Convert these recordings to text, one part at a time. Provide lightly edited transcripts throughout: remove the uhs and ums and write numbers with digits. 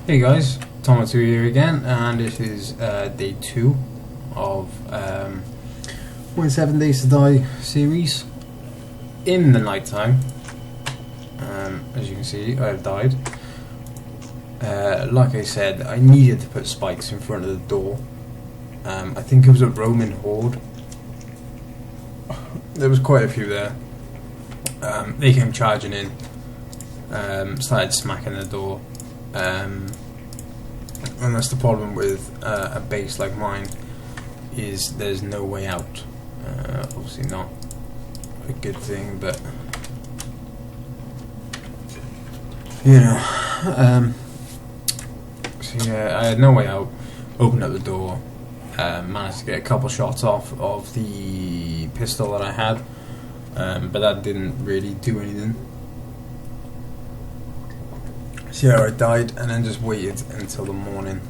Hey guys, Tomotoo here again, and this is day 2 of 7 Days to Die series. In the night time, as you can see, I have died. Like I said, I needed to put spikes in front of the door. I think it was a Roman horde. There was quite a few there. They came charging in, started smacking the door. And that's the problem with a base like mine, is there's no way out. Obviously not a good thing, but you know. So yeah, I had no way out. Opened up the door, managed to get a couple shots off of the pistol that I had, but that didn't really do anything. So yeah, I died and then just waited until the morning.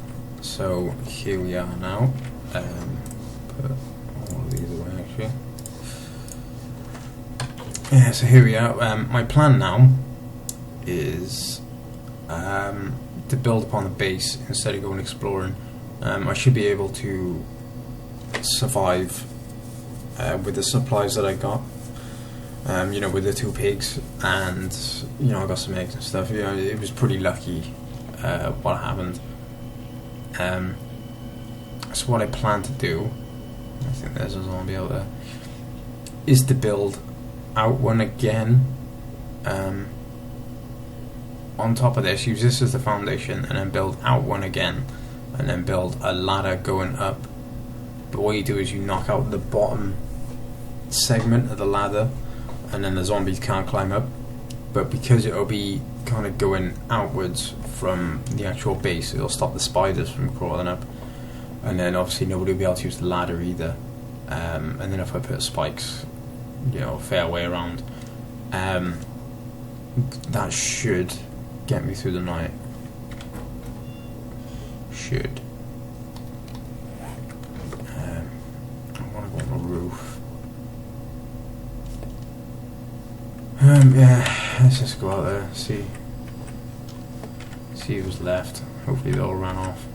So here we are now. Put all of these away actually. Yeah, so here we are. My plan now is to build upon the base instead of going exploring. I should be able to survive with the supplies that I got. You know, with the 2 pigs, and you know, I got some eggs and stuff. You know, it was pretty lucky what happened. So what I plan to do, I think there's a zombie out there, is to build out one again. On top of this, use this as the foundation, and then build out one again, and then build a ladder going up. But what you do is you knock out the bottom segment of the ladder, and then the zombies can't climb up. But because it'll be kind of going outwards from the actual base, it'll stop the spiders from crawling up, and then obviously nobody will be able to use the ladder either. And then if I put spikes, you know, a fair way around, that should get me through the night. Should. I want to go on the roof. Yeah, let's just go out there, see who's left. Hopefully they all ran off.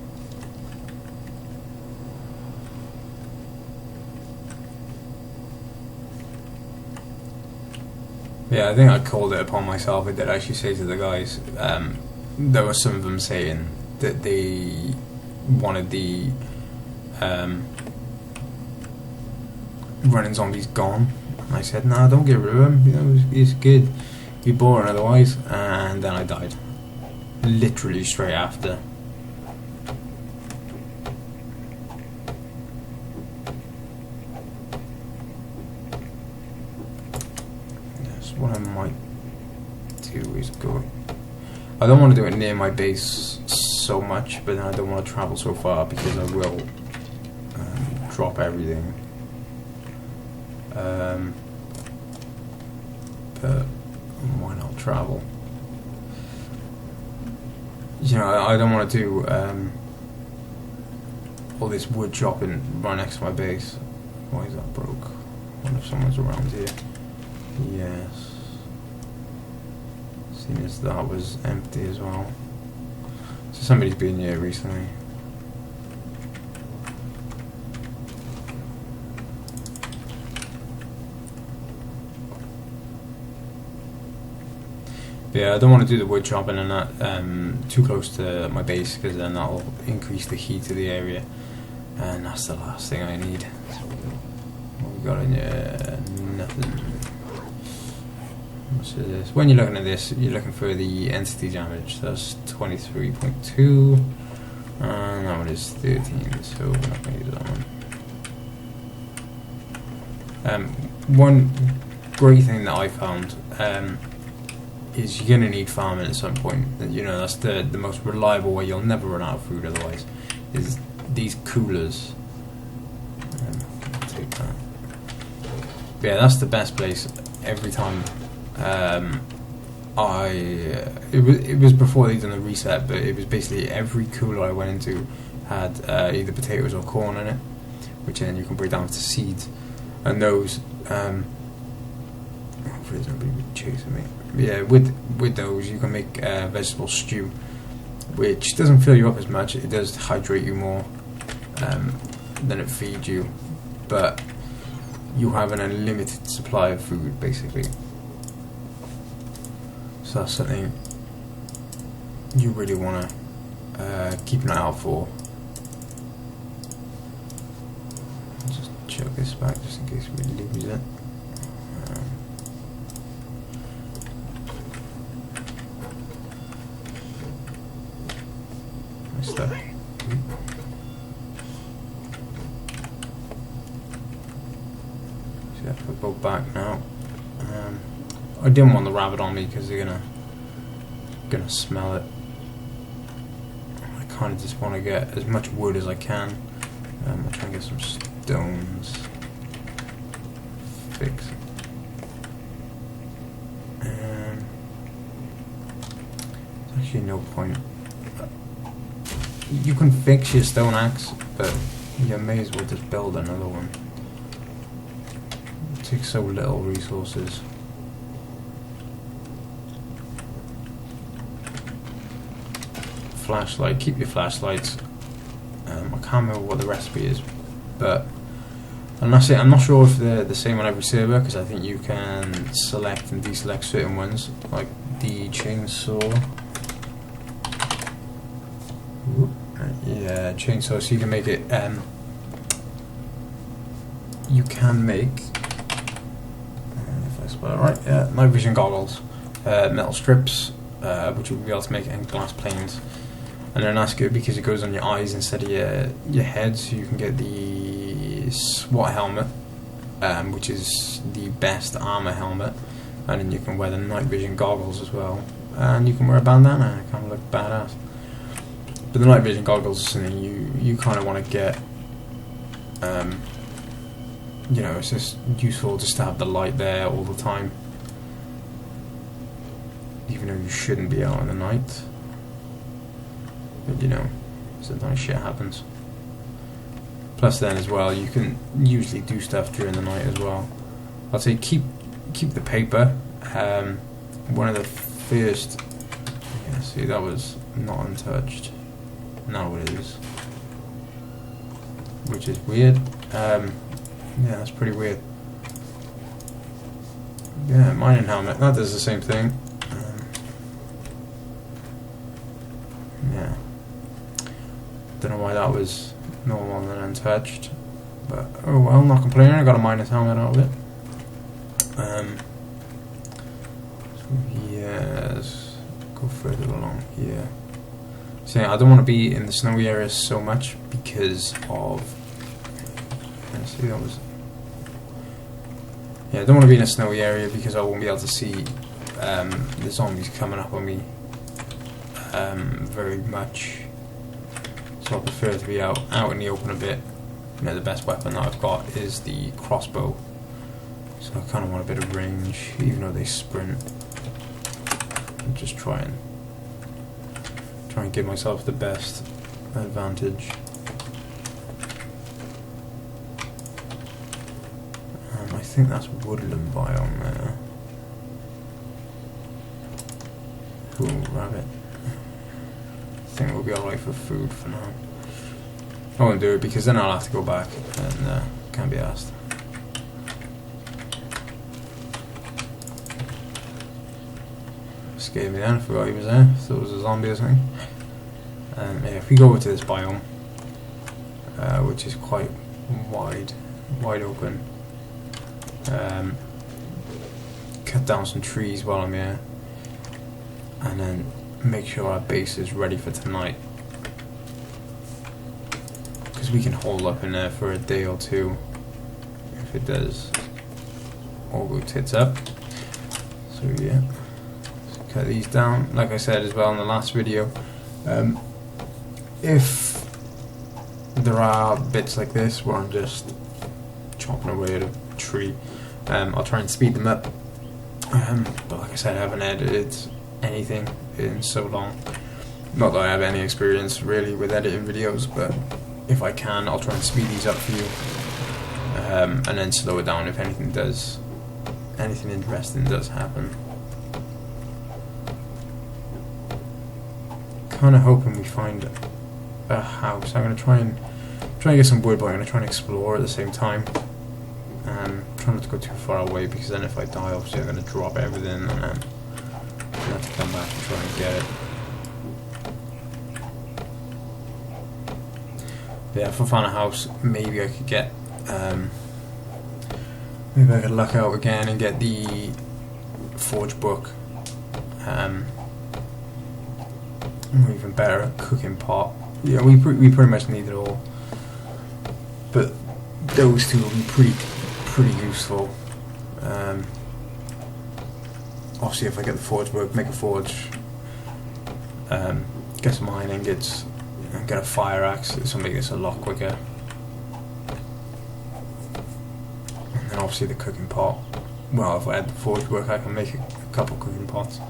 Yeah, I think I called it upon myself. I did actually say to the guys, there were some of them saying that they wanted the running zombies gone. I said, nah, don't get rid of him. You know, he's good. He'd be boring otherwise. And then I died. Literally straight after. Yes, what I might do is go. I don't want to do it near my base so much, but then I don't want to travel so far because I will drop everything. But why not travel? You know, I don't want to do all this wood chopping right next to my base. Why is that broke? I wonder if someone's around here. Yes. Seeing as that was empty as well. So somebody's been here recently. Yeah, I don't want to do the wood chopping and that too close to my base, because then that'll increase the heat of the area, and that's the last thing I need. What we got in here? Nothing. What's this? When you're looking at this, you're looking for the entity damage. That's 23.2, and that one is 13, so we're not going to use that one. One great thing that I found is you're going to need farming at some point. You know, that's the most reliable way. You'll never run out of food otherwise, is these coolers. Take that. But yeah, that's the best place every time. It was before they'd done the reset, but it was basically every cooler I went into had either potatoes or corn in it, which then you can break down to seeds, and those hopefully there's nobody chasing me. Yeah, with those you can make vegetable stew. which doesn't fill you up as much. It does hydrate you more than it feeds you, but you have an unlimited supply of food basically. So that's something you really want to keep an eye out for. Just check this back just in case we lose it. Stuff. So if we go back now, I didn't want the rabbit on me because they're gonna smell it. I kind of just want to get as much wood as I can. I'll try and get some stones. Fix. There's actually no point. You can fix your stone axe, but you may as well just build another one. It takes so little resources. Flashlight, keep your flashlights. I can't remember what the recipe is, but I'm not sure if they're the same on every server, because I think you can select and deselect certain ones, like the chainsaw. Yeah, chainsaw, so you can make it, you can make, if I spell it right, yeah, night vision goggles, metal strips, which you'll be able to make in glass planes, and then that's good because it goes on your eyes instead of your head, so you can get the SWAT helmet, which is the best armor helmet, and then you can wear the night vision goggles as well, and you can wear a bandana, it kind of look badass. But the night vision goggles is something you kind of want to get. You know, it's just useful just to have the light there all the time, even though you shouldn't be out in the night. But you know, sometimes shit happens. Plus, then as well, you can usually do stuff during the night as well. I'd say keep the paper. One of the first. Yeah, see, that was not untouched. Now it is, which is weird. Yeah, that's pretty weird. Yeah, mining helmet, that does the same thing. Yeah, don't know why that was normal and untouched, but oh well, not complaining. I got a miner's helmet out of it. So yeah, let's go further along here. So yeah, I don't want to be in the snowy areas so much because of. Let's see, that was. Yeah, I don't want to be in a snowy area because I won't be able to see the zombies coming up on me very much. So I prefer to be out in the open a bit. You know, the best weapon that I've got is the crossbow. So I kind of want a bit of range, even though they sprint. I'm just try and give myself the best advantage. I think that's woodland biome there. Ooh, rabbit. I think we'll be alright for food for now. I won't do it because then I'll have to go back and can't be asked. Scared me then, I forgot he was there. Thought it was a zombie or something. Yeah, if we go over to this biome, which is quite wide open, cut down some trees while I'm here, and then make sure our base is ready for tonight, because we can hold up in there for a day or two if it does all go tits up. So yeah, let's cut these down. Like I said as well in the last video, if there are bits like this where I'm just chopping away at a tree, I'll try and speed them up, but like I said, I haven't edited anything in so long. Not that I have any experience really with editing videos, but if I can, I'll try and speed these up for you, and then slow it down if anything interesting does happen. kind of hoping we find a house. I'm gonna try and get some wood, but I'm gonna try and explore at the same time. Try not to go too far away, because then if I die, obviously I'm gonna drop everything, and then I have to come back and try and get it. Yeah, if I found a house, maybe I could get, maybe I could luck out again and get the forge book, or even better, a cooking pot. Yeah, we pretty much need it all, but those two will be pretty useful. Obviously, if I get the forge book, make a forge, get some iron ingots, and get a fire axe, this will make this a lot quicker. And then obviously the cooking pot. Well, if I had the forge book, I can make a couple cooking pots.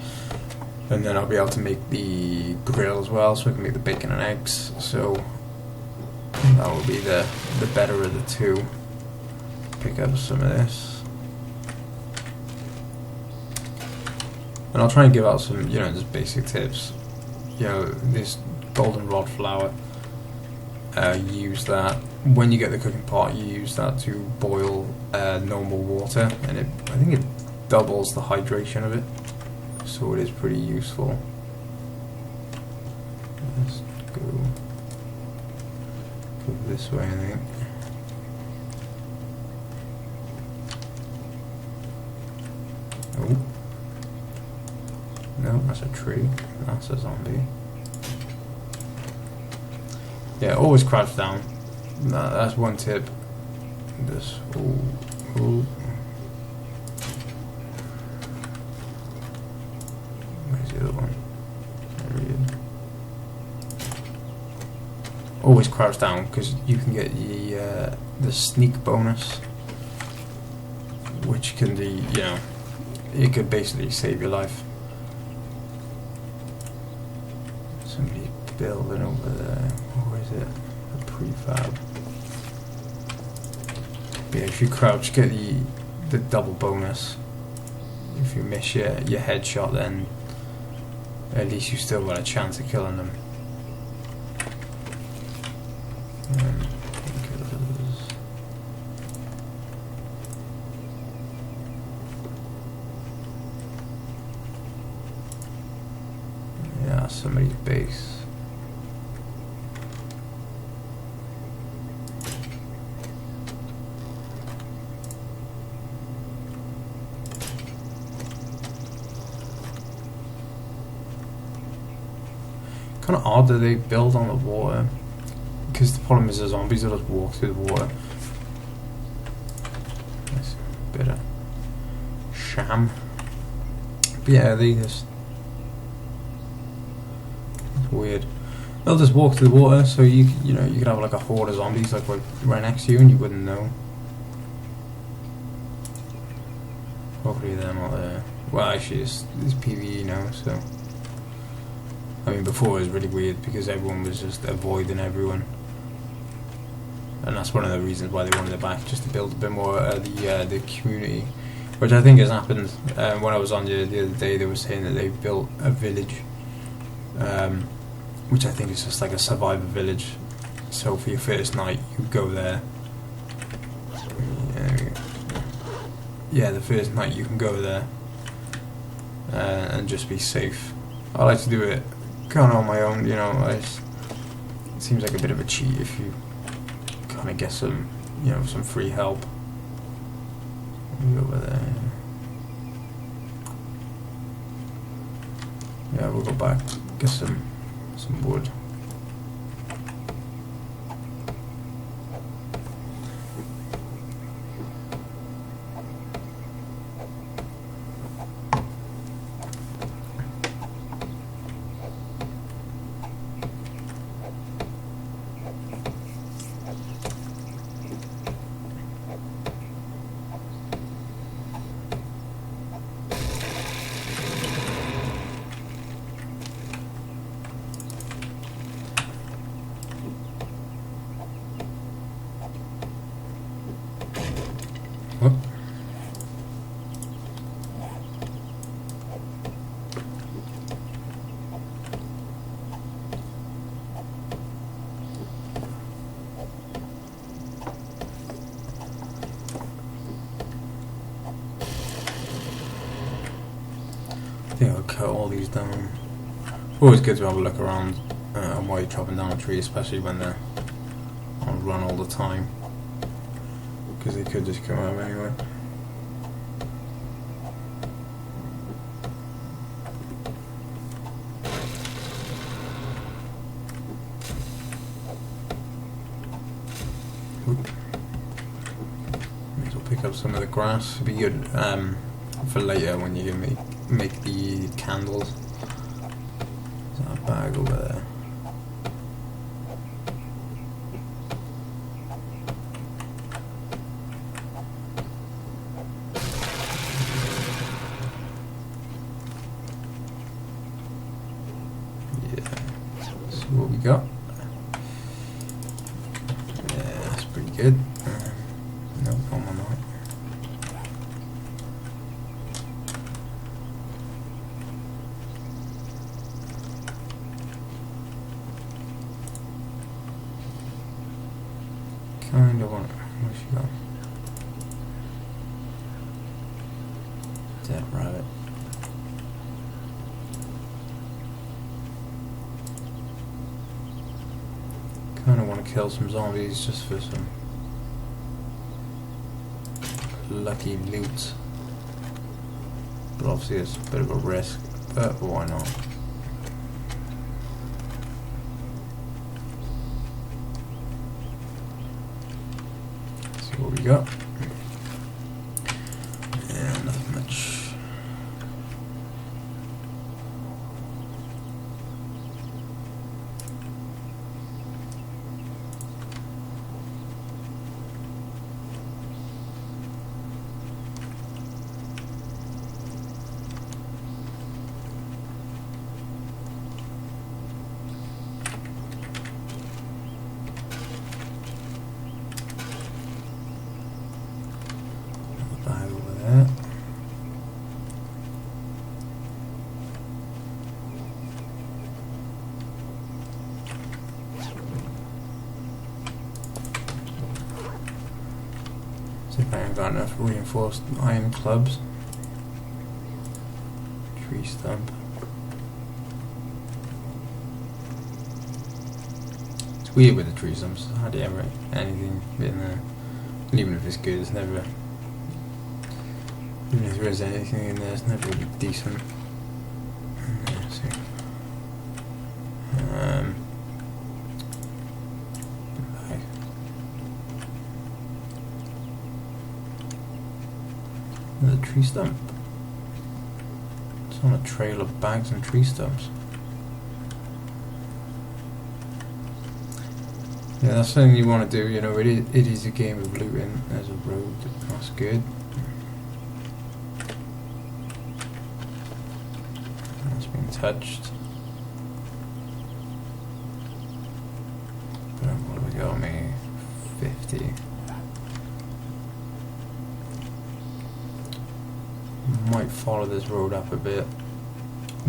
And then I'll be able to make the grill as well, so I can make the bacon and eggs. So that will be the better of the two. Pick up some of this. And I'll try and give out some, just basic tips. This goldenrod flour, use that. When you get the cooking pot, you use that to boil normal water, and I think it doubles the hydration of it, so it is pretty useful. Let's go this way, I think. Oh. No, that's a tree. That's a zombie. Yeah, always crouch down. That's one tip. This. Ooh. Where's the other one? There he is. Always crouch down, because you can get the sneak bonus, which can be, it could basically save your life. Somebody building over there. Or is it a prefab? Yeah, if you crouch, get the double bonus. If you miss your headshot, then at least you still got a chance of killing them. Yeah, somebody's base. Kind of odd that they build on the water, because the problem is the zombies will just walk through the water. That's a bit of sham. But yeah, they just, it's weird. They'll just walk through the water, so you could have like a horde of zombies like right next to you, and you wouldn't know. Hopefully they're not there. Well, actually, it's PvE now, so. I mean, before it was really weird because everyone was just avoiding everyone, and that's one of the reasons why they wanted it back, just to build a bit more the community, which I think has happened. When I was on the other day, they were saying that they've built a village, which I think is just like a survivor village. So for your first night, you go there. Yeah, the first night you can go there and just be safe. I like to do it kind of on my own, it seems like a bit of a cheat if you kind of get some, some free help. Over there. Yeah, we'll go back, get some wood. think I'll cut all these down. Always good to have a look around while you're chopping down a tree, especially when they're on run all the time, because they could just come out anyway. May as well pick up some of the grass. It'd be good for later when you can make the candles. There's that bag over there. What we got? Yeah, that's pretty good. No problem on that. Kind of want. What's she got? Dead rabbit. Kind of want to kill some zombies just for some lucky loot, but obviously it's a bit of a risk, but why not? See what we got. Yeah, nothing much. Bag over there. See if I ain't got enough reinforced iron clubs. Tree stump. It's weird with the tree stumps. Hardly ever anything in there. And even if it's good, it's never. Even if there is anything in there, it's never really decent. Let's see. Another tree stump. It's on a trail of bags and tree stumps. Yeah, that's something you want to do, you know, it is a game of looting. There's a road, that's good. That's been touched. What have we got on me? 50. Might follow this road up a bit,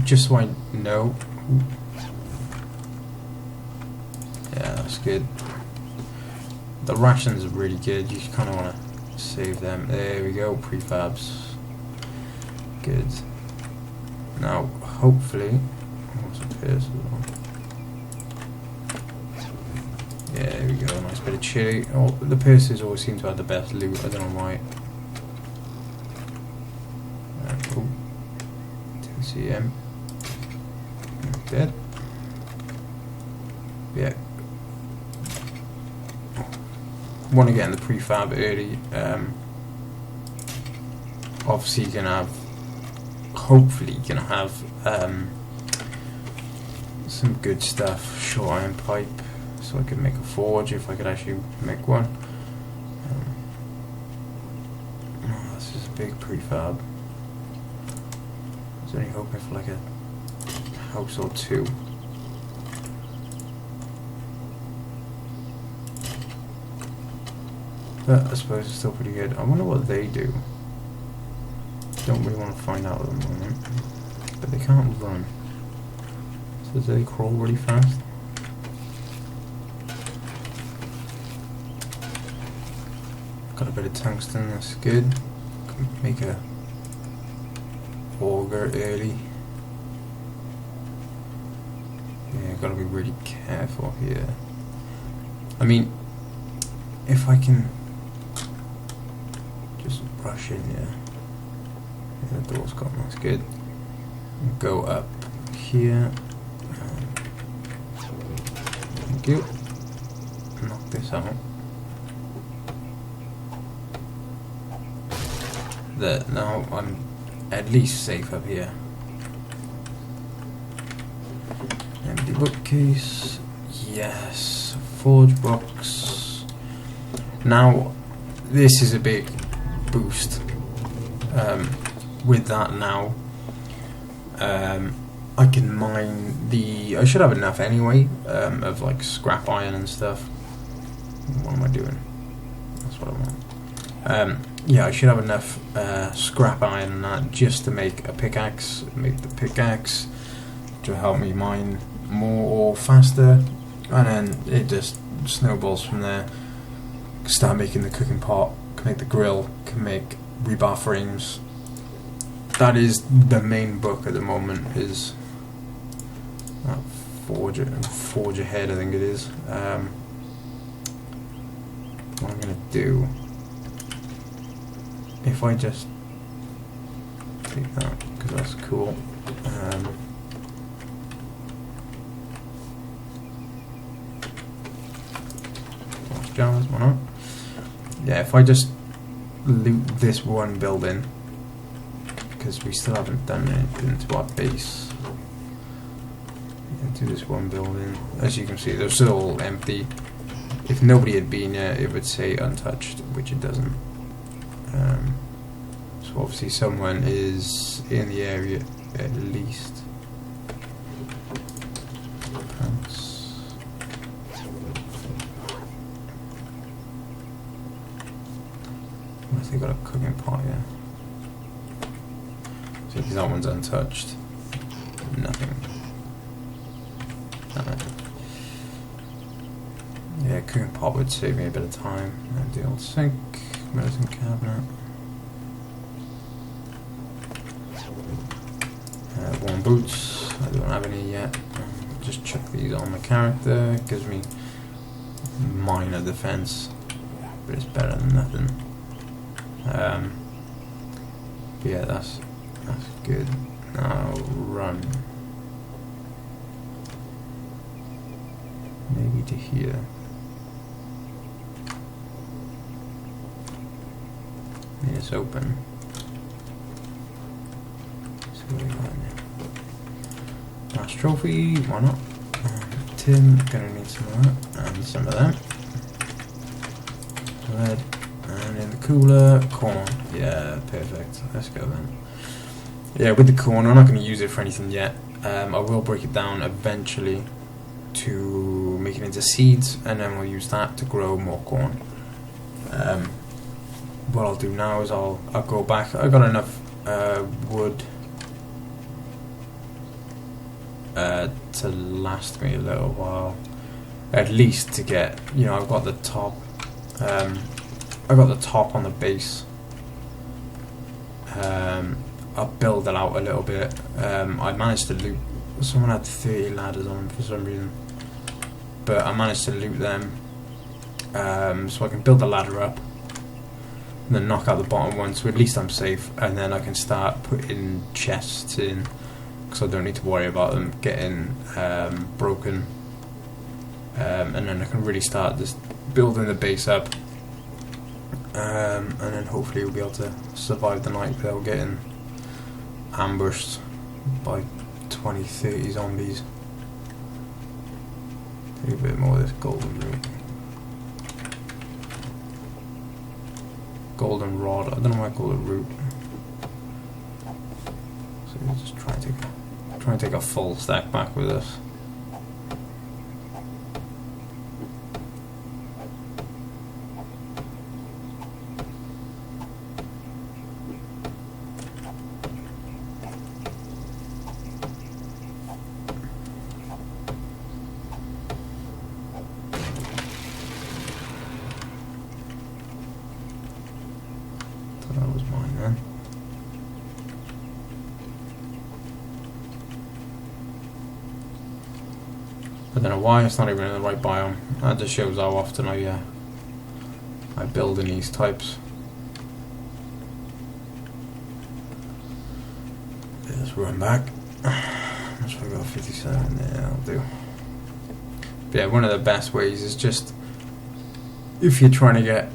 just so I know. Yeah, that's good. The rations are really good. You kind of want to save them. There we go. Prefabs. Good. Now, hopefully, what's up here? Yeah, there we go. Nice bit of chili. Oh, the Pierces always seem to have the best loot. I don't know why. Oh, didn't see him. Dead. Yeah. Want to get in the prefab early. Obviously, you can have. Hopefully, you can have some good stuff. Short iron pipe, so I could make a forge if I could actually make one. Oh, this is a big prefab. I was only hoping for like a house or two. But I suppose it's still pretty good. I wonder what they do. Don't really want to find out at the moment. But they can't run. So do they crawl really fast? Got a bit of tungsten, that's good. Can make a auger early. Yeah, gotta be really careful here. I mean, if I can just rush in here. Yeah, the door's gone, that's good. Go up here. Thank you. Knock this out. There, now I'm at least safe up here. Empty bookcase. Yes. Forge box. Now, this is a big boost. With that now, I can mine the... I should have enough anyway, of like scrap iron and stuff. What am I doing? That's what I want. Yeah, I should have enough scrap iron and that just to make a pickaxe. Make the pickaxe to help me mine more or faster, and then it just snowballs from there. Start making the cooking pot, can make the grill, can make rebar frames. That is the main book at the moment, is that Forge Ahead, I think it is. What I'm going to do, if I just take that, because that's cool. Jars, why not? Yeah, if I just loot this one building, because we still haven't done anything to our base. Yeah, do this one building. As you can see, they're still all empty. If nobody had been here, it would say untouched, which it doesn't. So obviously someone is in the area at least. Unless they got a cooking pot, yeah. So that one's untouched. Nothing. Yeah, cooking pot would save me a bit of time. And the old sink, medicine cabinet. Warm boots. I don't have any yet. Just chuck these on my character. Gives me minor defense, but it's better than nothing. But yeah, that's good. Now run. Maybe to here. And it's open. So what do we got in there? Last trophy, why not? Tin, gonna need some of that, and some of that. Lead. And in the cooler, corn. Yeah, perfect. Let's go then. Yeah, with the corn, I'm not going to use it for anything yet. I will break it down eventually to make it into seeds, and then we'll use that to grow more corn. What I'll do now is I'll go back. I got enough wood to last me a little while, at least to get. You know, I've got the top. I got the top on the base. I'll build it out a little bit. I managed to loot. Someone had 30 ladders on them for some reason, but I managed to loot them, so I can build the ladder up, and then knock out the bottom one. So at least I'm safe, and then I can start putting chests in, because I don't need to worry about them getting broken. And then I can really start just building the base up. And then hopefully we'll be able to survive the night without getting ambushed by 20-30 zombies. Take a bit more of this golden root. Golden rod, I don't know why I call it root. So we'll just try and take a full stack back with us. That was mine then. I don't know why it's not even in the right biome. That just shows how often I build in these types. Let's run back. Let's go 57. Yeah, that'll do. But yeah, one of the best ways is just if you're trying to get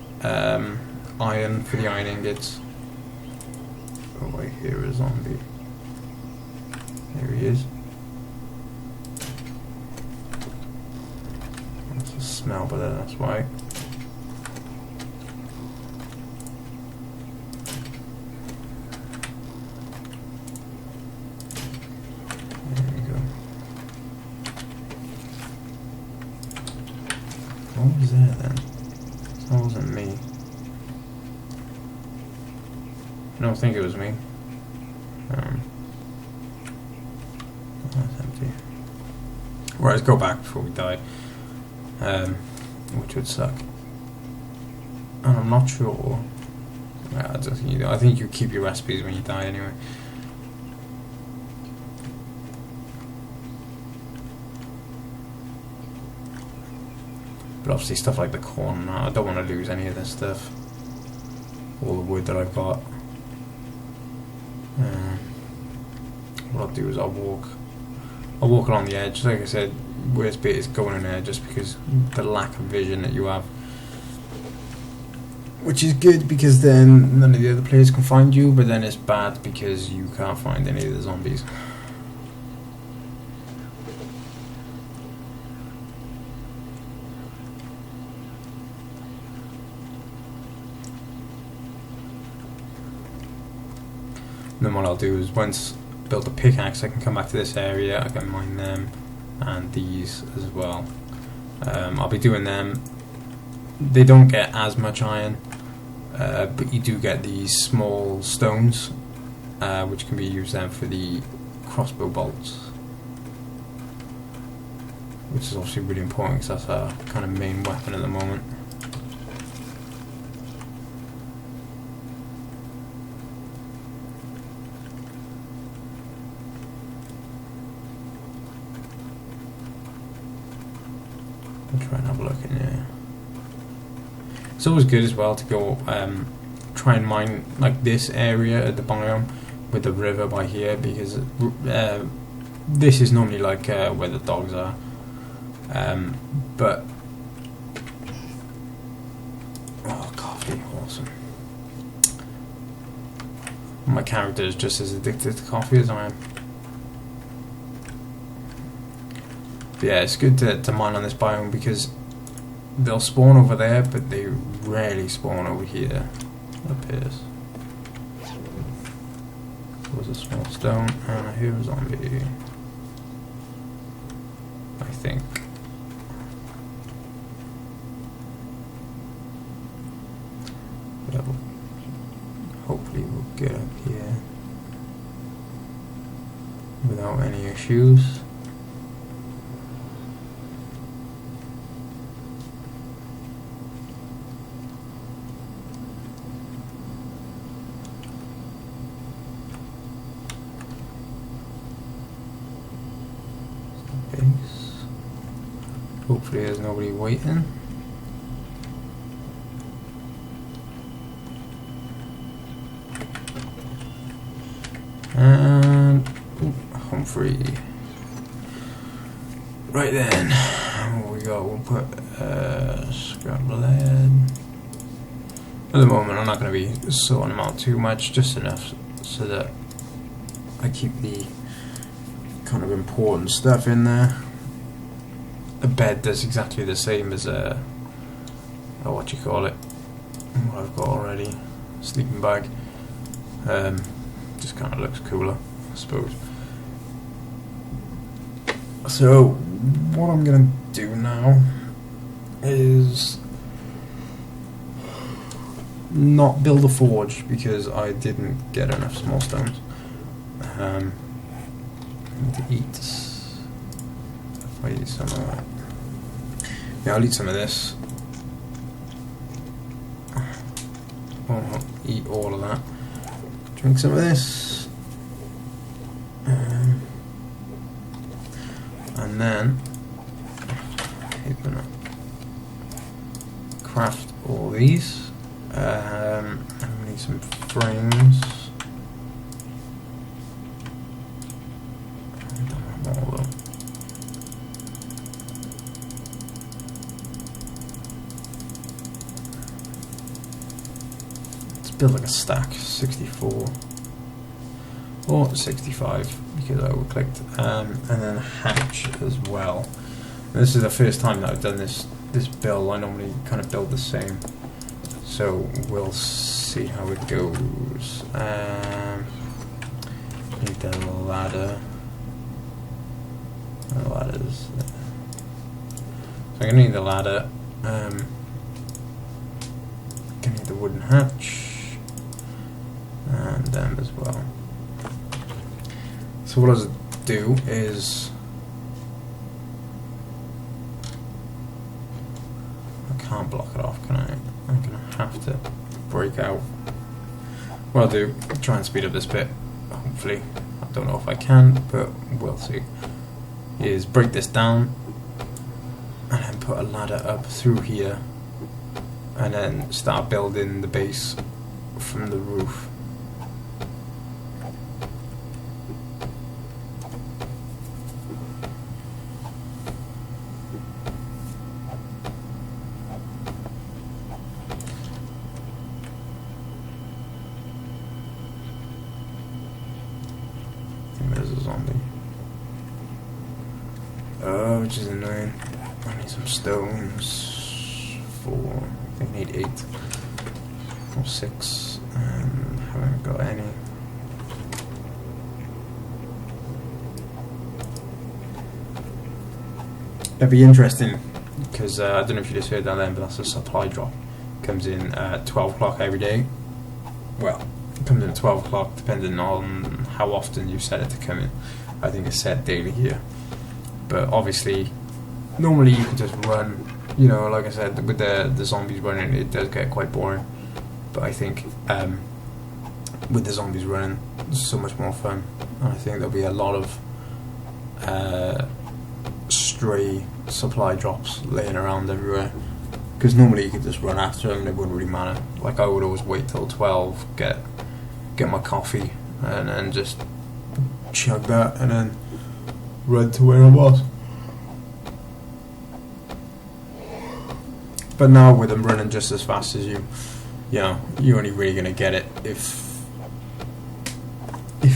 iron for the iron ingots. Oh wait, here is a zombie. There he is. That's a smell, but that's why. There we go. What was that then? That wasn't me. I don't think it was me. That's empty. Right, let's go back before we die. Which would suck. And I'm not sure. I think you keep your recipes when you die anyway. But obviously stuff like the corn, I don't want to lose any of this stuff. All the wood that I've got. What I'll do is I'll walk along the edge. Like I said, worst bit is going in there just because the lack of vision that you have. Which is good because then none of the other players can find you, but then it's bad because you can't find any of the zombies. Then what I'll do is once I build a pickaxe, I can come back to this area, I can mine them and these as well. I'll be doing them. They don't get as much iron, but you do get these small stones, which can be used then for the crossbow bolts, which is obviously really important because that's our kind of main weapon at the moment. I'll try and have a look in here. It's always good as well to go try and mine like this area at the biome with the river by here, because this is normally like where the dogs are, but oh, coffee, awesome. My character is just as addicted to coffee as I am. But yeah, it's good to mine on this biome because they'll spawn over there, but they rarely spawn over here, it appears. There was a small stone, and I hear a zombie. I think. Yeah, hopefully we'll get up here without any issues. Hopefully there's nobody waiting. And home free. Right then, what we got? We'll put scrap lead. At the moment, I'm not going to be sorting them out too much, just enough so that I keep the kind of important stuff in there. The bed does exactly the same as what you call it, what I've got already, sleeping bag. Just kind of looks cooler, I suppose. So what I'm gonna do now is not build a forge because I didn't get enough small stones. I need to eat. If I eat some of that. Yeah, I'll eat some of this. Won't eat all of that. Drink some of this. And then hate the minute. Craft all these. And we need some frames. I don't want more though. Let's build like a stack, 64 or 65 because I over clicked, and then a hatch as well. And this is the first time that I've done this build. I normally kind of build the same, so we'll see how it goes. Need the ladder. The ladders. So I'm gonna need the ladder. Gonna need the wooden hatch, and them as well. So what I'll do is I can't block it off, can I? I'm gonna have to break out. What I'll do, try and speed up this bit. Hopefully, I don't know if I can, but we'll see. Is break this down and then put a ladder up through here, and then start building the base from the roof. There's a zombie. Oh, which is annoying. I need some stones for, I think I need 8 or 6, and haven't got any. It'd be interesting because I don't know if you just heard that then, but that's a supply drop. Comes in at 12 o'clock every day. Well, it comes in at 12 o'clock depending on how often you set it to come in. I think it's set daily here. But obviously, normally you can just run, you know, like I said, with the zombies running, it does get quite boring. But I think with the zombies running, it's so much more fun. And I think there'll be a lot of stray supply drops laying around everywhere. Because normally you could just run after them and it wouldn't really matter. Like I would always wait till 12, get my coffee, and then just chug that, and then run to where I was. But now with them running just as fast as you know, you're only really gonna get it if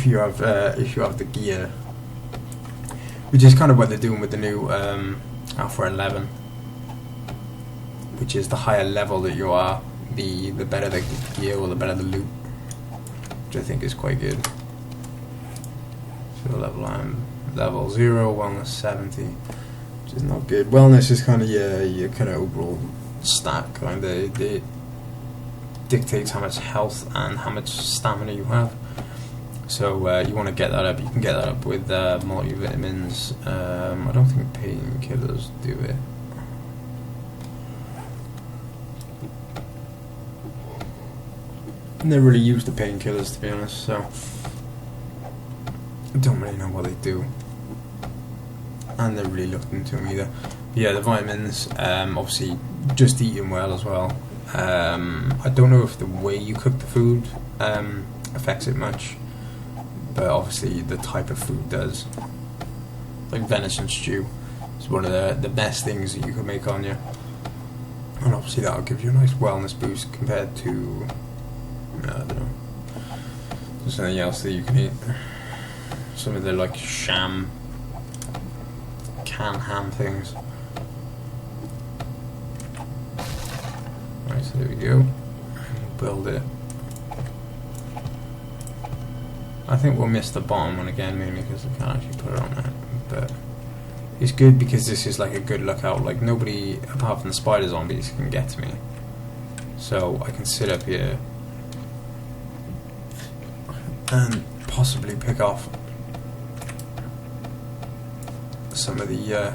you have the gear, which is kind of what they're doing with the new Alpha 11, which is the higher level that you are, the better the gear or the better the loot, which I think is quite good. So level 0, wellness 70, which is not good. Wellness is kind of your kind of overall stat, kind of it dictates how much health and how much stamina you have. So you want to get that up. You can get that up with multivitamins. I don't think painkillers do it. I never really used the painkillers, to be honest, so I don't really know what they do. And never really looked into them either. But yeah, the vitamins, obviously just eating well as well. I don't know if the way you cook the food affects it much, but obviously the type of food does. Like venison stew is one of the best things that you can make on you, and obviously that'll give you a nice wellness boost compared to I don't know, something else that you can eat. Some of the like sham canned ham things. Right, so there we go. Build it. I think we'll miss the bottom one again, mainly because I can't actually put it on there. But it's good because this is like a good lookout. Like nobody apart from the spider zombies can get to me. So I can sit up here and possibly pick off some of the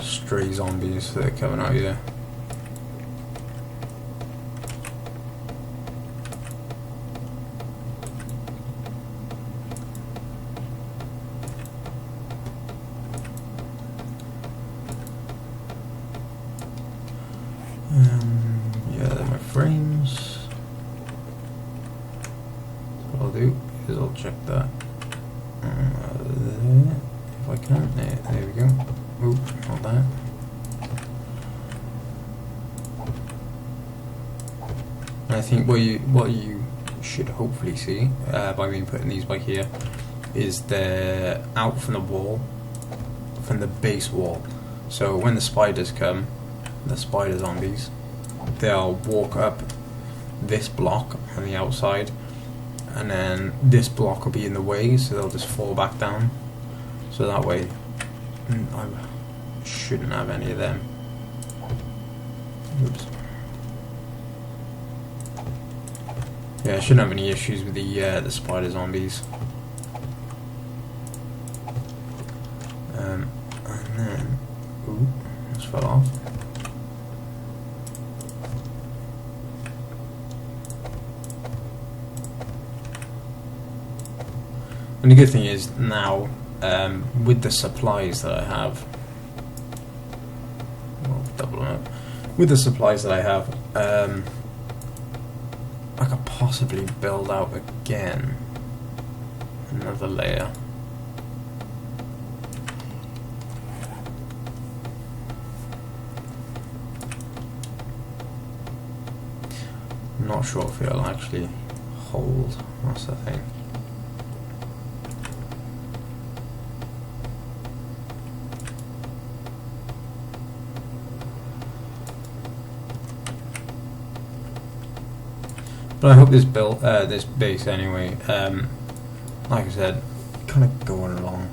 stray zombies that are coming out here. I can. There we go. Oop, not that. And I think what you should hopefully see by me putting these by here is they're out from the wall, from the base wall. So when the spiders come, the spider zombies, they'll walk up this block on the outside, and then this block will be in the way, so they'll just fall back down. So that way I shouldn't have any of them. Oops. Yeah, I shouldn't have any issues with the spider zombies. And then, ooh, just fell off. And the good thing is now, with the supplies that I have, well, double them up. With the supplies that I have, I could possibly build out again another layer. I'm not sure if it'll actually hold, that's the thing. But I hope this build, this base anyway, like I said, kind of going along,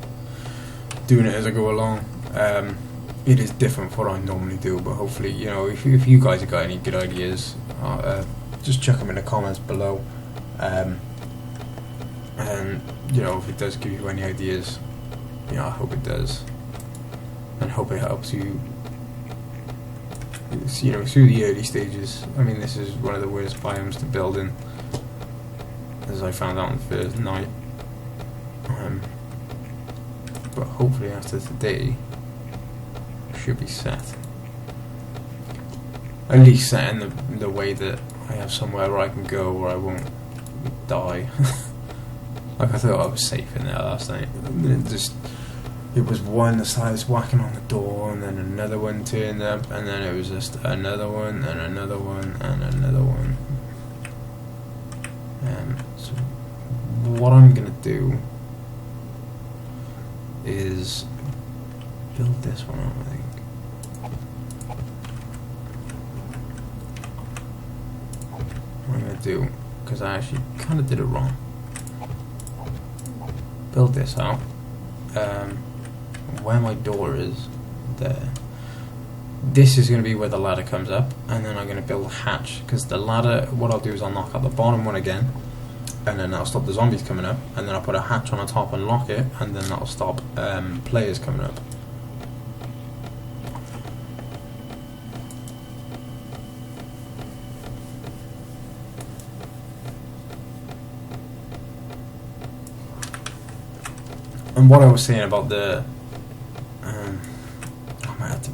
doing it as I go along. It is different from what I normally do, but hopefully, you know, if you guys have got any good ideas, just chuck them in the comments below. And you know, if it does give you any ideas, you know, I hope it does, and hope it helps you. You know, through the early stages. I mean, this is one of the worst biomes to build in, as I found out on the first night. But hopefully after today, it should be set. At least set in the way that I have somewhere where I can go where I won't die. Like I thought I was safe in there last night. It was one that started whacking on the door, and then another one turned up, and then it was just another one, and another one, and another one. So what I'm going to do is build this one up, I think. What I'm going to do, because I actually kind of did it wrong. Build this out. Where my door is, there. This is going to be where the ladder comes up, and then I'm going to build a hatch, because the ladder, what I'll do is I'll knock out the bottom one again, and then that'll stop the zombies coming up, and then I'll put a hatch on the top and lock it, and then that'll stop players coming up. And what I was saying about the I might have to.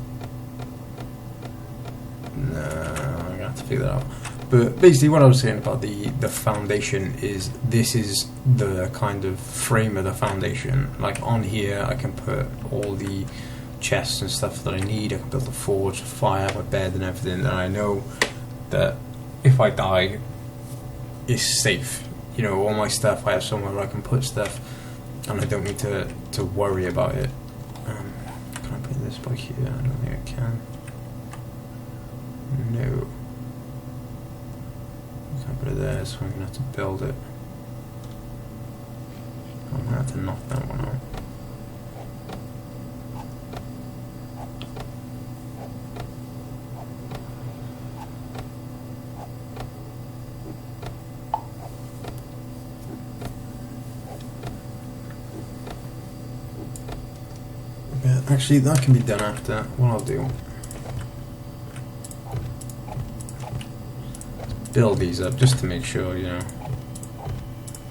No, I'm gonna have to figure that out. But basically, what I was saying about the foundation is this is the kind of frame of the foundation. Like on here, I can put all the chests and stuff that I need. I can build a forge, a fire, a bed, and everything. And I know that if I die, it's safe. You know, all my stuff. I have somewhere where I can put stuff, and I don't need to worry about it. Can I put this by here? I don't think I can. No. I can't put it there, so I'm going to have to build it. I'm going to have to knock that one out. Yeah, actually, that can be done after. What I'll do, build these up just to make sure, you know,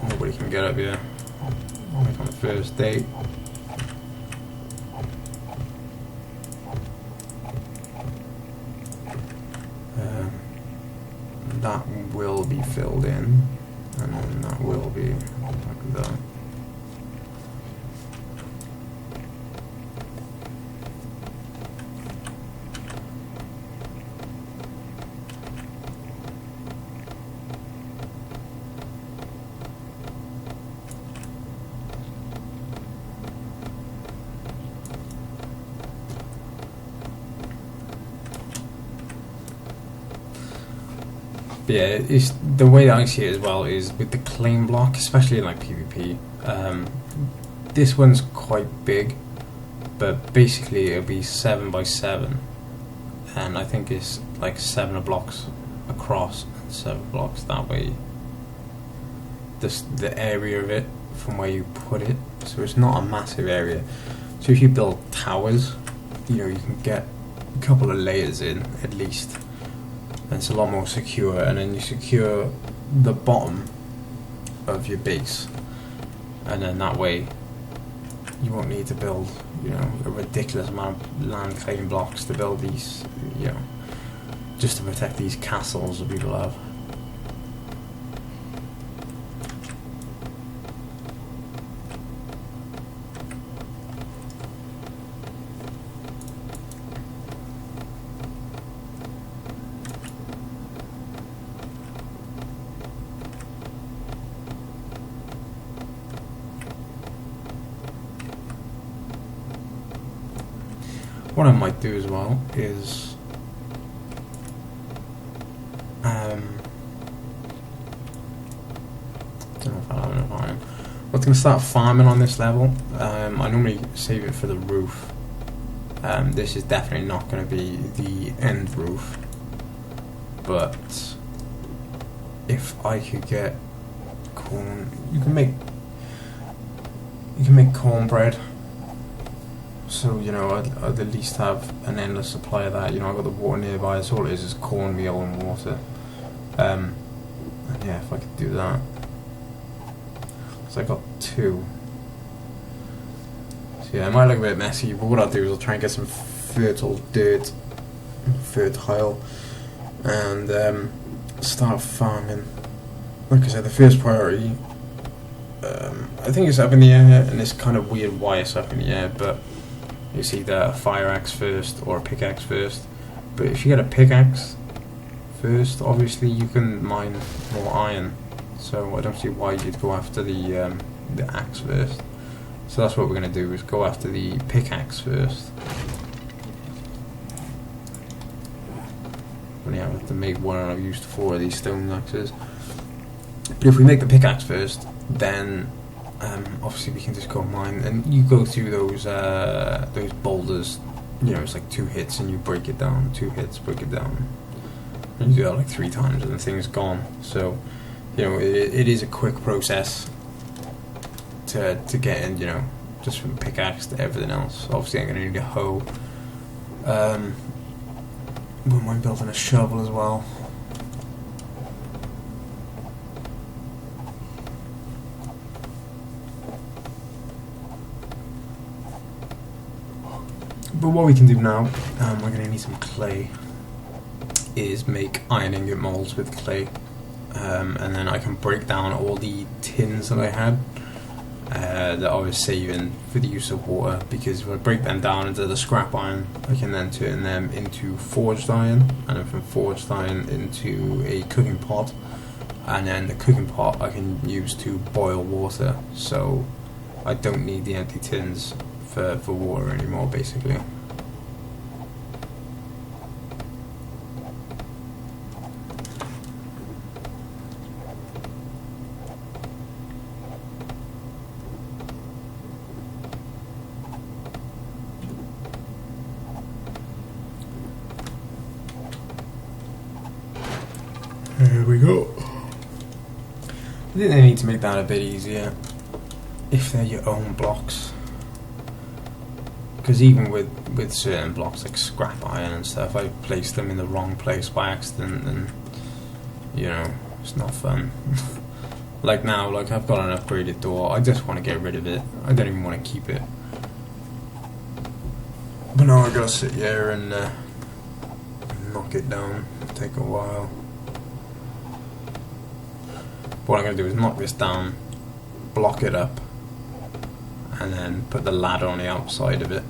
nobody can get up here. Like on the first day. That will be filled in, and then that will be like that. But yeah, it's the way that I see it as well is with the claim block, especially in like PvP. This one's quite big, but basically it'll be 7 by 7, and I think it's like 7 blocks across, 7 blocks that way. The area of it from where you put it, so it's not a massive area. So if you build towers, you can get a couple of layers in at least, and it's a lot more secure. And then you secure the bottom of your base, and then that way you won't need to build a ridiculous amount of land claim blocks to build these, just to protect these castles that people have. What I might do as well is don't know if I'll have enough iron. I'm going to start farming on this level. I normally save it for the roof. This is definitely not going to be the end roof, but if I could get corn, you can make cornbread. So I'd at least have an endless supply of that. I've got the water nearby. That's all it is cornmeal and water. And yeah, if I could do that, because I got 2. So yeah, it might look a bit messy, but what I'll do is I'll try and get some fertile, and start farming. Like I said, the first priority, I think it's up in the air, and it's kind of weird why it's up in the air, but it's either a fire axe first or a pickaxe first. But if you get a pickaxe first, obviously you can mine more iron. So I don't see why you'd go after the axe first. So that's what we're going to do, is go after the pickaxe first. Only have to make one, and I've used 4 of these stone axes. But if we make the pickaxe first, then obviously we can just go mine, and you go through those boulders. It's like 2 hits and you break it down. 2 hits, break it down. And you do that like 3 times, and the thing's gone. So it is a quick process to get in. Just from pickaxe to everything else. Obviously, I'm going to need a hoe. Wouldn't mind building a shovel as well. But what we can do now, we're going to need some clay, is make iron ingot molds with clay, and then I can break down all the tins that I had that I was saving for the use of water, because if I break them down into the scrap iron, I can then turn them into forged iron, and then from forged iron into a cooking pot, and then the cooking pot I can use to boil water, so I don't need the empty tins for water anymore, basically. There we go. I think they need to make that a bit easier if they're your own blocks. Because even with certain blocks like scrap iron and stuff, I placed them in the wrong place by accident, and it's not fun. Like now, I've got an upgraded door, I just want to get rid of it. I don't even want to keep it. But now I gotta sit here and knock it down. It'll take a while. What I'm gonna do is knock this down, block it up, and then put the ladder on the outside of it.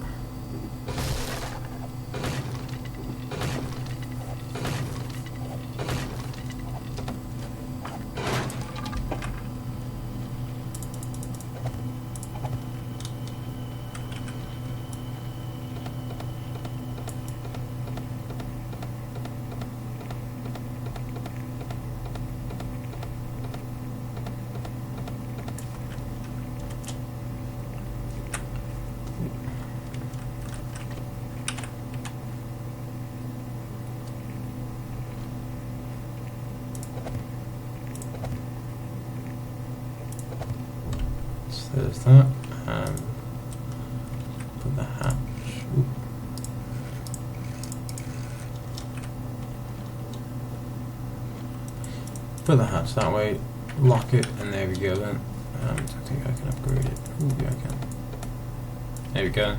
the hatch. Ooh. Put the hatch that way, lock it, and there we go then. I think I can upgrade it. Ooh, yeah, I can. There we go.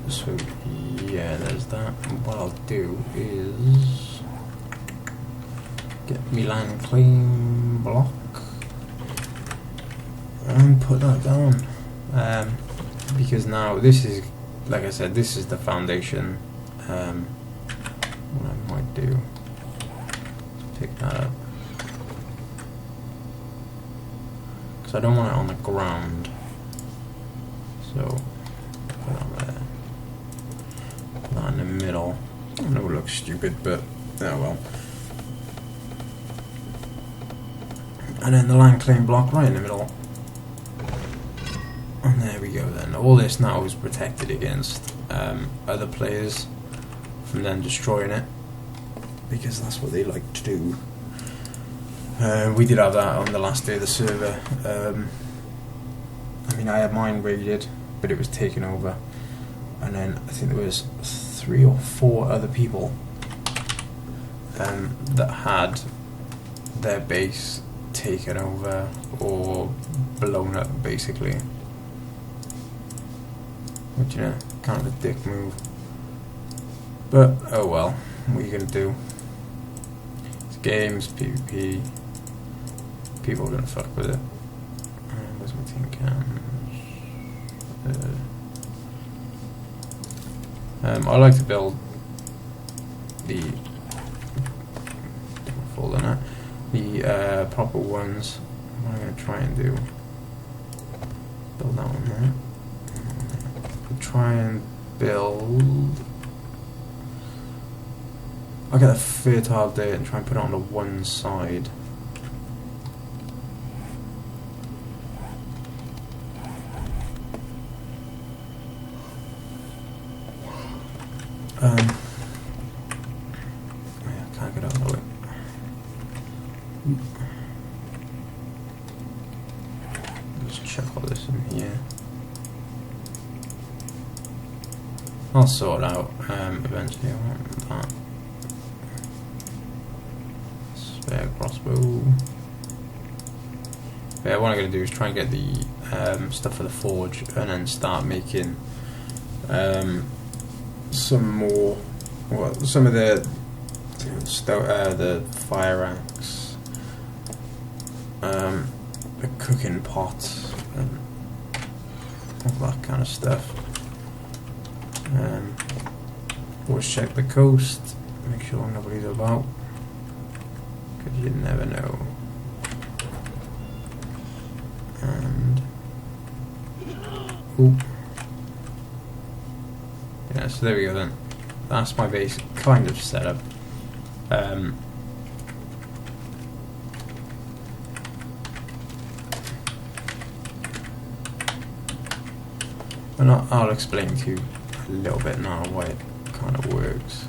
So yeah, there's that. And what I'll do is get Milan clean block and put that down. Because now this is, like I said, this is the foundation. What I might do is pick that up. Because I don't want it on the ground. So, put that there. Put that in the middle. I know it looks stupid, but oh well. And then the land claim block right in the middle. And there we go then. All this now is protected against other players from them destroying it. Because that's what they like to do. We did have that on the last day of the server. I mean, I had mine raided, but it was taken over. And then I think there was 3 or 4 other people that had their base taken over or blown up, basically. Which, you know, kind of a dick move. But, oh well, what are you going to do? It's games, PvP. People are going to fuck with it. Where's my tin cans? I like to build the proper ones. What am I going to try and do? Build that one there. Try and build. I'll get a fertile dirt and try and put it on the one side. Yeah, I can't get out of the way. Just check all this in here. I'll sort out eventually. I want that spare crossbow. Yeah, what I'm going to do is try and get the stuff for the forge, and then start making some more. Well, some of the fire axe, the cooking pot, and all that kind of stuff. Always check the coast, make sure nobody's about, because you never know. And ooh. Yeah, so there we go then. That's my base kind of setup. And I'll explain to you a little bit now why it kind of works.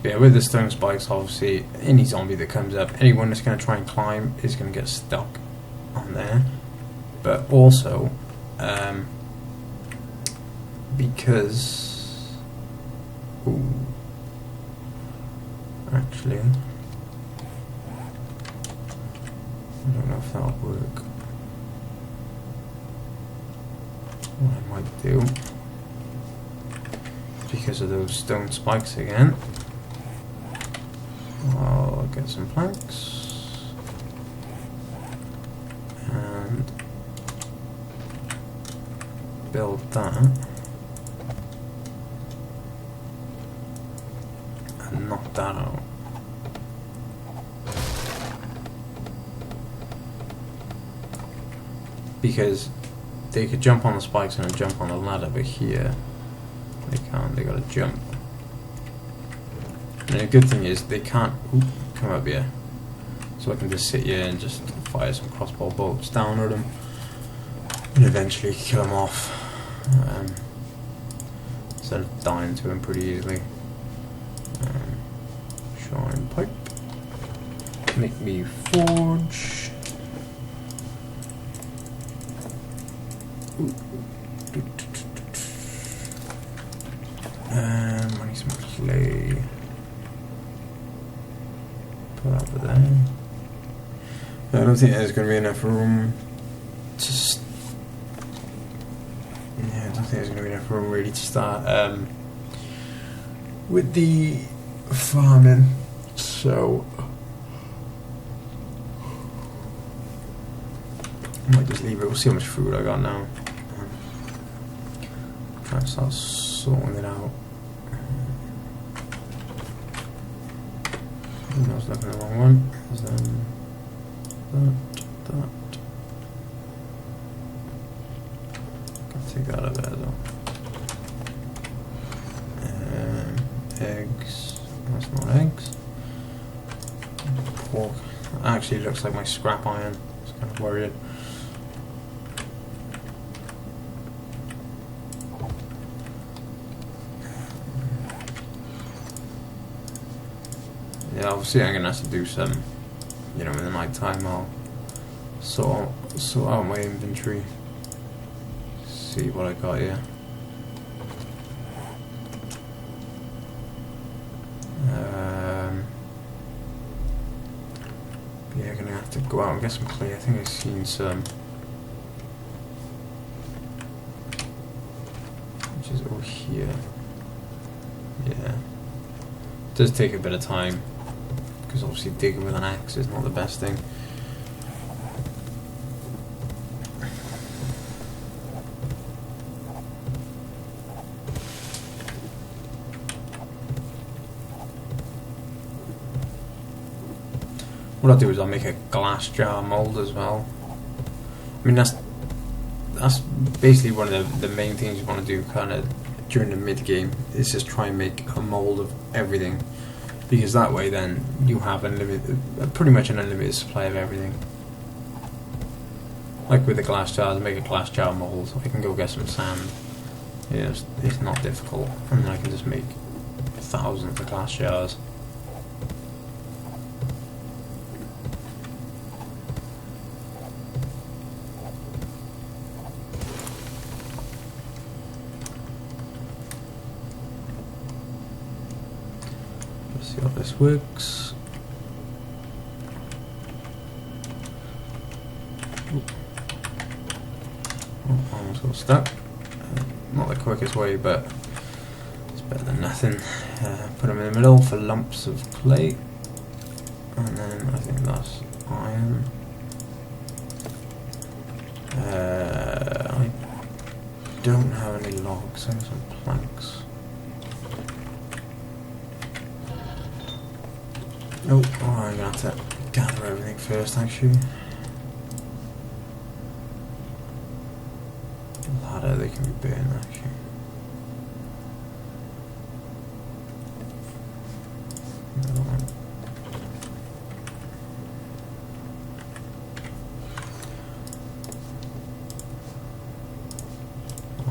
Yeah, with the stone spikes, obviously, any zombie that comes up, anyone that's going to try and climb is going to get stuck on there. But also, because... Ooh. Actually... I don't know if that'll work. What I might do, because of those stone spikes again, I'll get some planks and build that and knock that out. Because they could jump on the spikes and then jump on the ladder, but here they can't, they gotta jump. And the good thing is they can't come up here, so I can just sit here and just fire some crossbow bolts down at them and eventually kill them off, instead of dying to them pretty easily. Shine pipe. make me forge. I need some clay. Put that over there. I don't think there's going to be enough room to. Yeah, I don't think there's going to be enough room really to start with the farming. So I might just leave it. We'll see how much food I got now. Try to start sorting it out. I was looking at the wrong one. There's, that. Gotta take that out of there though. Eggs. That's not eggs. Pork. Actually looks like my scrap iron. I was kind of worried. Yeah, obviously I'm gonna have to do some, you know, in the night time I'll sort out my inventory. See what I got here. Yeah, gonna have to go out and get some clay. I think I've seen some, which is over here. Yeah, it does take a bit of time. Because obviously digging with an axe is not the best thing. What I'll do is I'll make a glass jar mold as well. I mean that's basically one of the main things you want to do kind of during the mid game, is just try and make a mold of everything. Because that way then you have pretty much an unlimited supply of everything. Like with the glass jar, to make a glass jar mold, I can go get some sand. Yeah, it's not difficult. And then I can just make thousands of glass jars. See how this works. Oh, almost got stuck. Not the quickest way, but it's better than nothing. Put them in the middle for lumps of clay, and then I think that's iron. I don't have any logs. I have some planks. Oh, I'm gonna have to gather everything first, actually. Ladder, they can be burned, actually. Another one.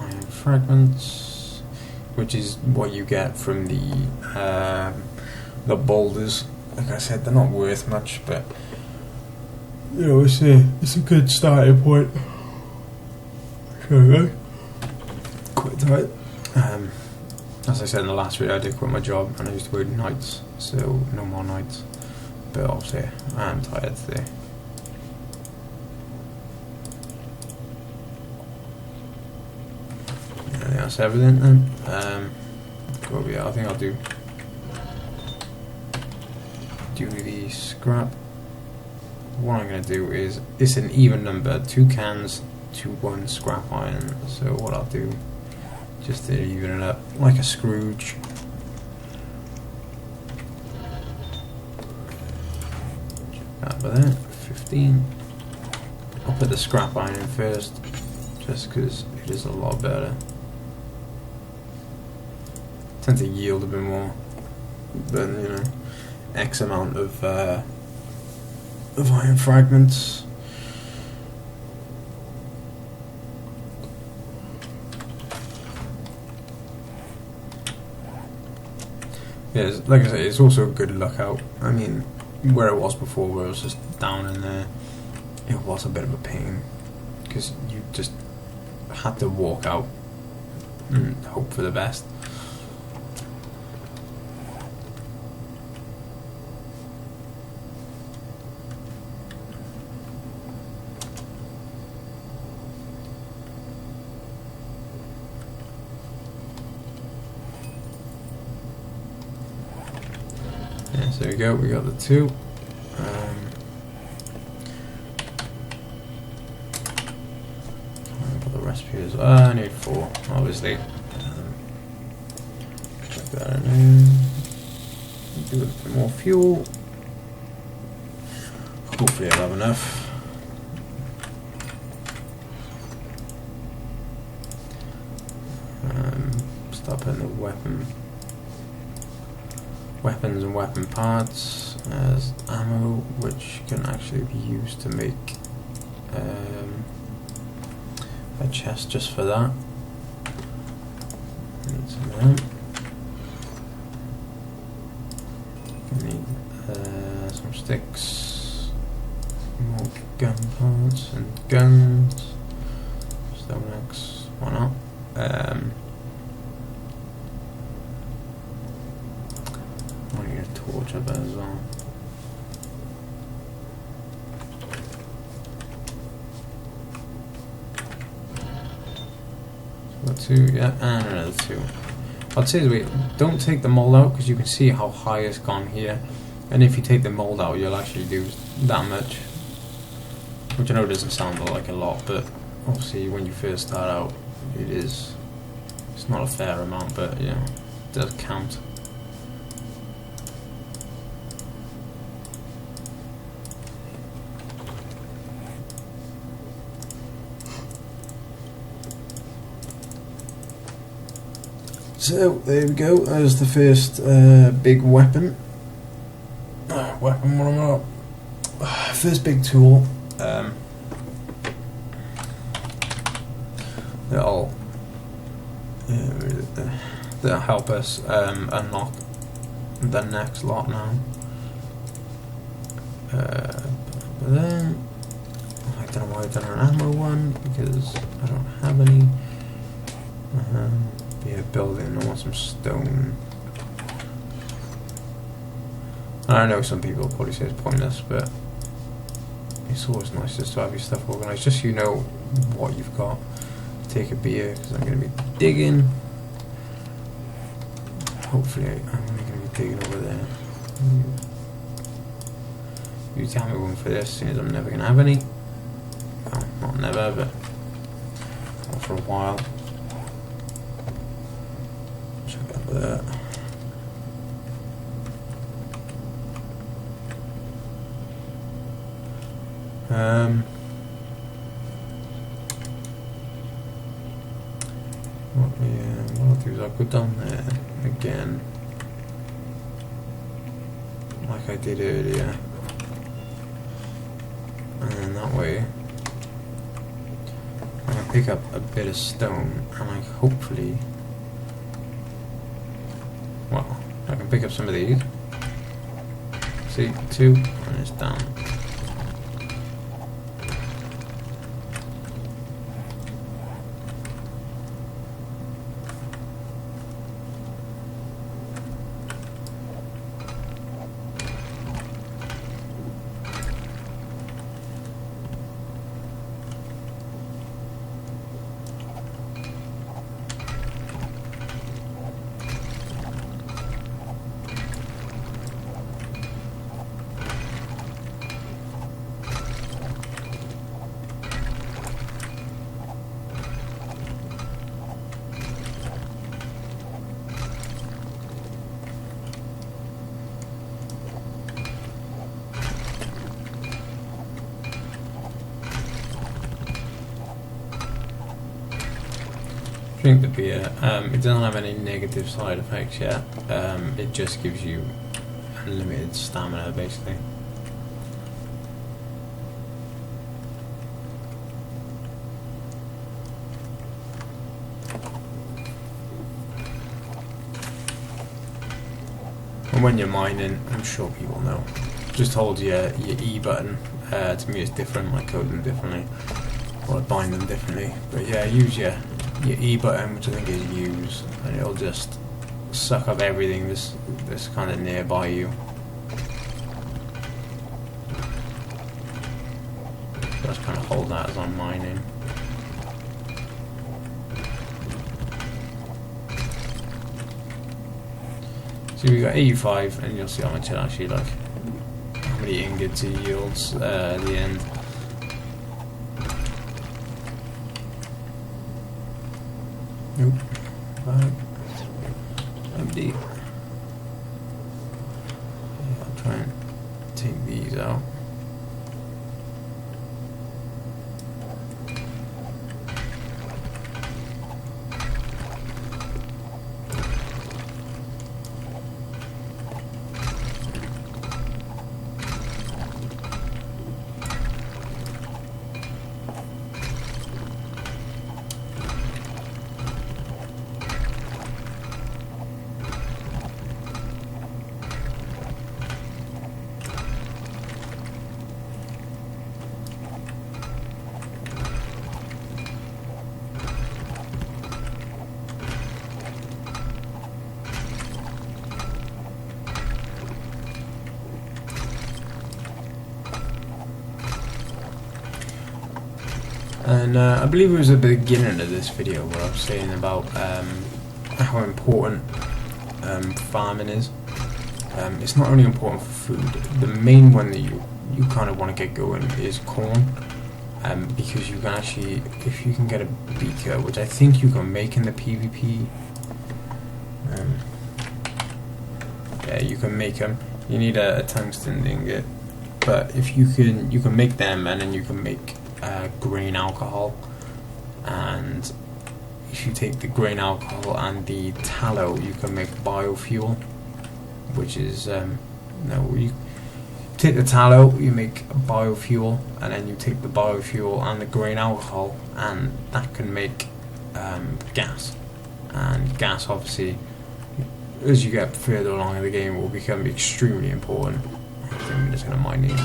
Iron fragments, which is what you get from the boulders. Like I said, they're not worth much, but you know, it's a good starting point. So, quite tight. As I said in the last video, I did quit my job and I used to work nights, so no more nights. But obviously, I am tired today. I think that's everything then. I think I'll do the scrap. What I'm going to do is, it's an even number, 2 cans to 1 scrap iron. So what I'll do, just to even it up, like a Scrooge. That over there, 15. I'll put the scrap iron in first, just because it is a lot better. Tend to yield a bit more than, you know, X amount of iron fragments. Yeah, like I say, it's also a good lookout. I mean, where it was before, where it was just down in there. It was a bit of a pain because you just had to walk out and hope for the best. Yeah, so there we go, we got the 2. Put the recipe as well. I need 4, obviously. Check that in. Do a bit more fuel. Hopefully I'll have enough. Start putting the weapons and weapon parts as ammo, which can actually be used to make a chest just for that. Need some of them. Need some sticks, more gun parts and guns. Stone axe, why not? I need a torch up there as well. So 2, yeah, and another 2. I'd say wait, don't take the mold out because you can see how high it's gone here. And if you take the mold out, you'll actually lose that much. Which I know doesn't sound like a lot, but obviously when you first start out, it's not a fair amount, but yeah, it does count. So there we go. There's the first big weapon. Weapon, what am I? First big tool. That'll help us unlock the next lot now. But then I don't know why I've done an ammo one because I don't have any. Yeah, building. I want some stone. I know some people probably say it's pointless, but it's always nice just to have your stuff organised, just so you know what you've got. Take a beer because I'm going to be digging. Hopefully, I'm only going to be digging over there. Use the ammo one for this, seeing as I'm never going to have any. Well, not never, but not for a while. Check out that. What I'll do is I'll go down there again, like I did earlier, and then that way I can pick up a bit of stone, and I hopefully, well, I can pick up some of these. See, 2, and it's down. Drink the beer. It doesn't have any negative side effects yet. It just gives you unlimited stamina, basically. And when you're mining, I'm sure people know. just hold your E button. To me it's different, I code them differently, or I bind them differently. But yeah, use your E button, which I think is use, and it'll just suck up everything that's kind of nearby you. Just kind of hold that as I'm mining. So we got 85, and you'll see how much it actually, like, how many ingots it yields at the end. Nope. Right. Empty. Yeah, I'll try and take these out. And I believe it was at the beginning of this video where I was saying about how important farming is. It's not only important for food. The main one that you kind of want to get going is corn, because you can actually, if you can get a beaker, which I think you can make in the PvP. Yeah, you can make them. You need a tungsten ingot, but if you can make them, and then you can make grain alcohol. And if you take the grain alcohol and the tallow, you can make biofuel, which is no, you take the tallow, you make biofuel, and then you take the biofuel and the grain alcohol, and that can make gas. And gas, obviously, as you get further along in the game, will become extremely important. I think I'm just going to mine these.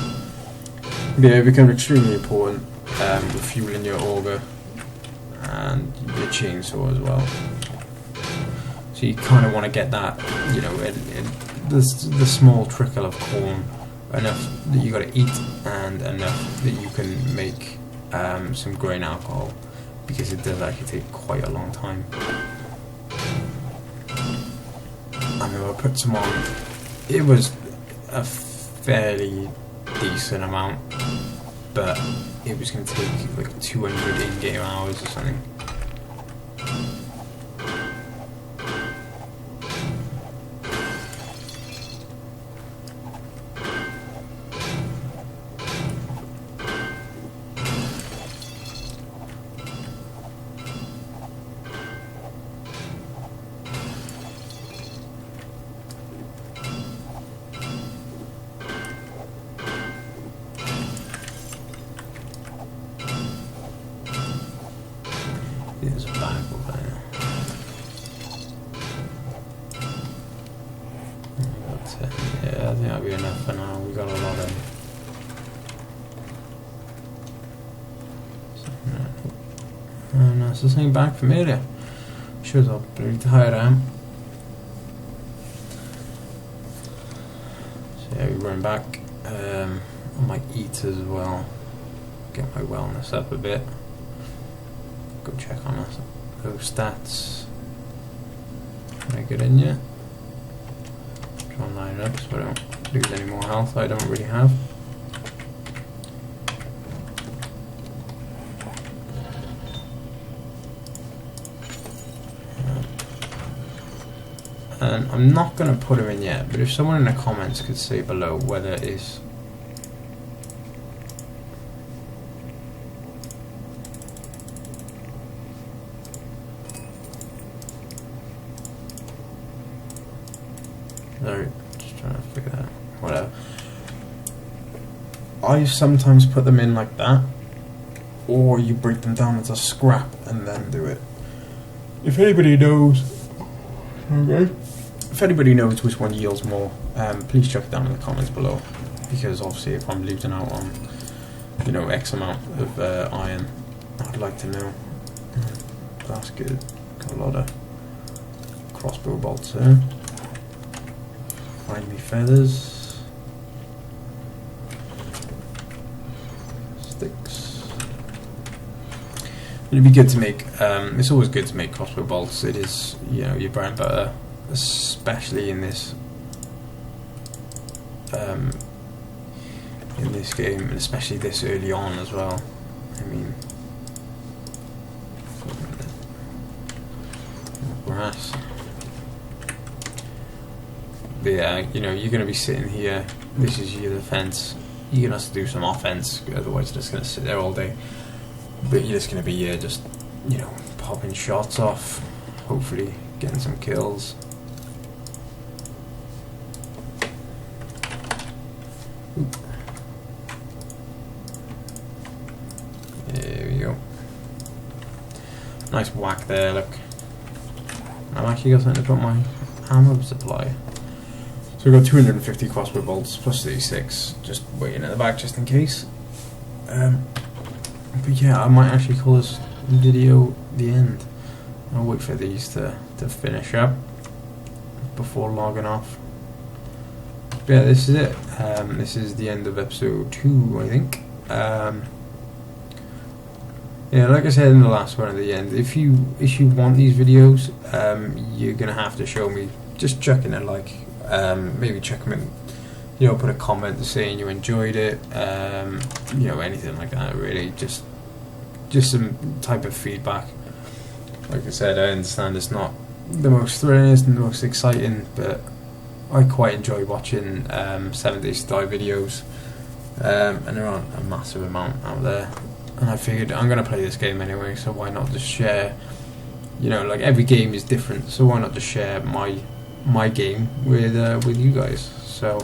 Yeah, it becomes extremely important with fueling your auger and your chainsaw as well. So you kind of want to get that, you know, the small trickle of corn, enough that you got to eat, and enough that you can make some grain alcohol, because it does actually take quite a long time. I mean, I put some on. It was a fairly decent amount, but it was going to take like 200 in-game hours or something. There's a bag over there. That's it. Yeah, I think that'll be enough for now. We got a lot of. And that's the same bag from earlier. Shows how bloody tired I am. So yeah, we run back. I might eat as well. Get my wellness up a bit. Go check on those stats. Can I get in yet? Try and line it up so I don't lose any more health I don't really have. And I'm not going to put them in yet, but if someone in the comments could say below whether it's just trying to figure that out. Whatever. I sometimes put them in like that, or you break them down into scrap and then do it. If anybody knows, okay. If anybody knows which one yields more, please check it down in the comments below. because obviously if I'm losing out on, you know, X amount of iron, I'd like to know. That's good. Got a lot of crossbow bolts there. Find me feathers. Sticks. It'd be good to make, it's always good to make crossbow bolts. It is, you know, your bread and butter, especially in this game, and especially this early on as well. I mean, grass. But yeah, you know, you're going to be sitting here. This is your defense. You're going to have to do some offense, otherwise you're just going to sit there all day. But you're just going to be here, just, you know, popping shots off, hopefully getting some kills. Oop. There we go. Nice whack there, look. I've actually got something to put my ammo supply. So we've got 250 crossbow bolts plus 36, just waiting at the back just in case. But yeah, I might actually call this video the end. I'll wait for these to finish up before logging off. But yeah, this is it. This is the end of episode 2, I think. Yeah, like I said in the last one at the end, if you want these videos, you're gonna have to show me. Just chucking a like, maybe chuck them in, you know, put a comment saying you enjoyed it, you know, anything like that. Really, just some type of feedback. Like I said, I understand it's not the most thrilling, it's the most exciting, but I quite enjoy watching 7 Days to Die videos, and there aren't a massive amount out there. And I figured I'm going to play this game anyway, so why not just share, you know, like every game is different, so why not just share my game with you guys. So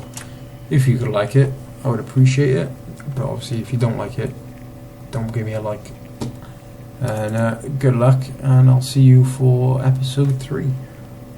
if you could like it, I would appreciate it, but obviously if you don't like it, don't give me a like. And good luck, and I'll see you for episode 3.